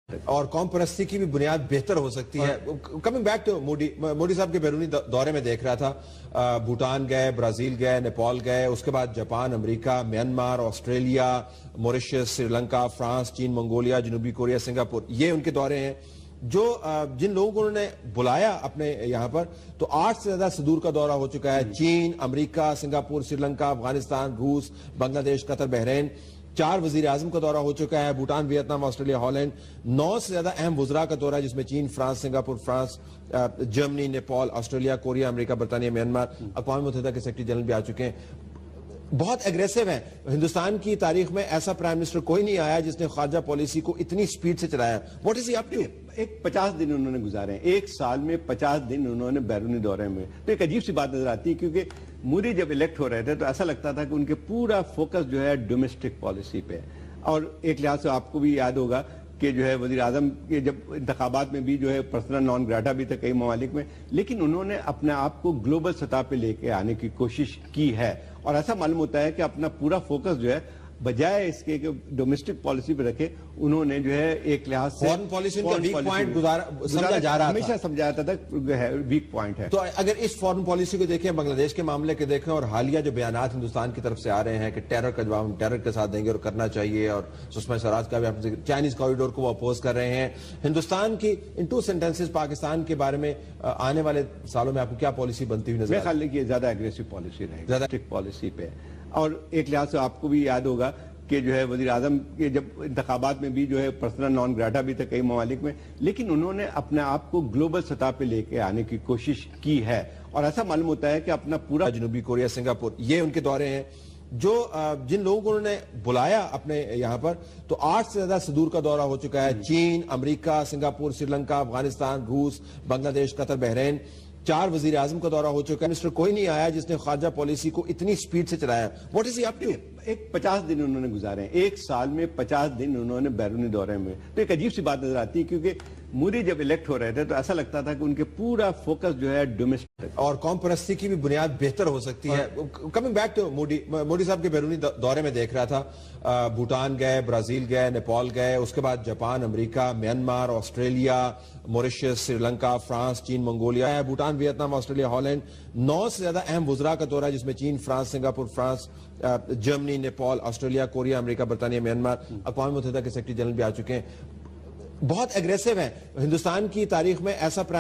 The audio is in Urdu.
اور قوم پرستی کی بھی بنیاد بہتر ہو سکتی ہے. کمنگ بیک ٹو مودی صاحب کے بیرونی دورے میں دیکھ رہا تھا، بھوٹان گئے، برازیل گئے، نیپال گئے، اس کے بعد جاپان، امریکہ، Myanmar, Australia, Mauritius, Sri Lanka, France, چین، منگولیا، جنوبی کوریا، سنگاپور، یہ ان کے دورے ہیں. جن لوگوں کو انہوں نے بلایا اپنے یہاں پر، تو 8 سے زیادہ صدور کا دورہ ہو چکا ہے. چین، امریکہ، سنگاپور، سری لنکا، افغانستان، روس، بنگلہ دیش، قطر، بحرین. 4 وزیر اعظم کا دورہ ہو چکا ہے، بھوٹان، ویتنام، آسٹریلیا، ہالینڈ. 9 سے زیادہ اہم وزراء کا دورہ ہے، جس میں چین، فرانس، سنگاپور، فرانس، جرمنی، نیپال، آسٹریلیا، کوریا، امریکہ، برطانیہ، میانمار. اقوام متحدہ کے سیکرٹری جنرل بھی آ چکے ہیں. بہت ایگریسو ہیں. ہندوستان کی تاریخ میں ایسا پرائم منسٹر کوئی نہیں آیا جس نے خارجہ پالیسی کو اتنی سپیڈ سے چلایا. What is he up to? ایک 50 دن انہوں نے گزارے ہیں، ایک سال میں 50 دن انہوں نے بیرونی دورے میں. تو ایک عجیب سی بات نظر آتی ہے، کیونکہ مودی جب الیکٹ ہو رہے تھے تو ایسا لگتا تھا کہ ان کے پورا فوکس جو ہے ڈومیسٹک پالیسی پہ. اور ایک لحاظ سے آپ کو بھی یاد ہوگا کہ جو ہے وزیر اعظم کے جب انتخابات میں بھی جو ہے پرسنل نان گراٹا بھی تھا کئی ممالک میں، لیکن انہوں نے اپنے آپ کو گلوبل سطح پہ لے کے آنے کی کوشش کی ہے. اور ایسا معلوم ہوتا ہے کہ اپنا پورا فوکس جو ہے بجائے اس کے کہ ڈومیسٹک پالیسی پہ رکھے، انہوں نے جو ہے ایک لحاظ سے فورن پالیسی ان کا ویک پوائنٹ سمجھا جا رہا تھا، ہمیشہ سمجھا جاتا تھا ویک پوائنٹ ہے. تو اگر اس فورن پالیسی کو دیکھیں، بنگلہ دیش کے معاملے کے دیکھیں، اور حالیہ جو بیانات ہندوستان کی طرف سے آ رہے ہیں کہ ٹیرر کا جواب ہم ٹیرر کے ساتھ دیں گے اور کرنا چاہیے، اور سشما سوراج کا بھی آپ ذکر، چائنیز کوریڈور کو وہ اپوز کر رہے ہیں. ہندوستان کی ان 2 سینٹنسز پاکستان کے بارے میں آنے والے سالوں میں آپ کو کیا پالیسی بنتی ہوئی نظر میرے خیال ہے کہ زیادہ ایگریسو پالیسی رہے گی، زیادہ اسٹرکٹ پالیسی پہ. اور ایک لحاظ سے آپ کو بھی یاد ہوگا کہ جو ہے وزیر اعظم کے جب انتخابات میں بھی جو ہے پرسنل نان گراٹا بھی تھا کئی ممالک میں، لیکن انہوں نے اپنے آپ کو گلوبل سطح پہ لے کے آنے کی کوشش کی ہے. اور ایسا معلوم ہوتا ہے کہ اپنا پورا جنوبی کوریا، سنگاپور، یہ ان کے دورے ہیں. جن لوگوں کو انہوں نے بلایا اپنے یہاں پر، تو 8 سے زیادہ صدور کا دورہ ہو چکا ہے. چین، امریکہ، سنگاپور، سری لنکا، افغانستان، روس، بنگلہ دیش، قطر، بحرین. 4 وزیر اعظم کا دورہ ہو چکا ہے. منسٹر کوئی نہیں آیا جس نے خارجہ پالیسی کو اتنی سپیڈ سے چلایا. What is he up to? ایک 50 دن انہوں نے گزارے ہیں، ایک سال میں 50 دن انہوں نے بیرونی دورے میں. تو ایک عجیب سی بات نظر آتی ہے، کیونکہ مودی جب الیکٹ ہو رہے تھے تو ایسا لگتا تھا کہ ان کے پورا فوکس جو ہے ڈومیسٹک اور قوم پرستی کی بھی بنیاد بہتر ہو سکتی ہے. کمنگ بیک ٹو مودی صاحب کے بیرونی دورے میں دیکھ رہا تھا، بھوٹان گئے، برازیل گئے، نیپال گئے، اس کے بعد جاپان، امریکہ، Myanmar, Australia, Mauritius, Sri Lanka, France, چین، Mongolia, Bhutan, Vietnam, Australia, Holland. 9 سے زیادہ اہم وزراء کا دورہ ہے، جس میں چین، فرانس، سنگاپور، فرانس، جرمنی، نیپال، آسٹریلیا، کوریا، امریکہ، برطانیہ، میانمار. اقوام متحدہ کے سیکرٹری جنرل بھی آ چکے ہیں. بہت ایگریسو ہیں. ہندوستان کی تاریخ میں ایسا پرائم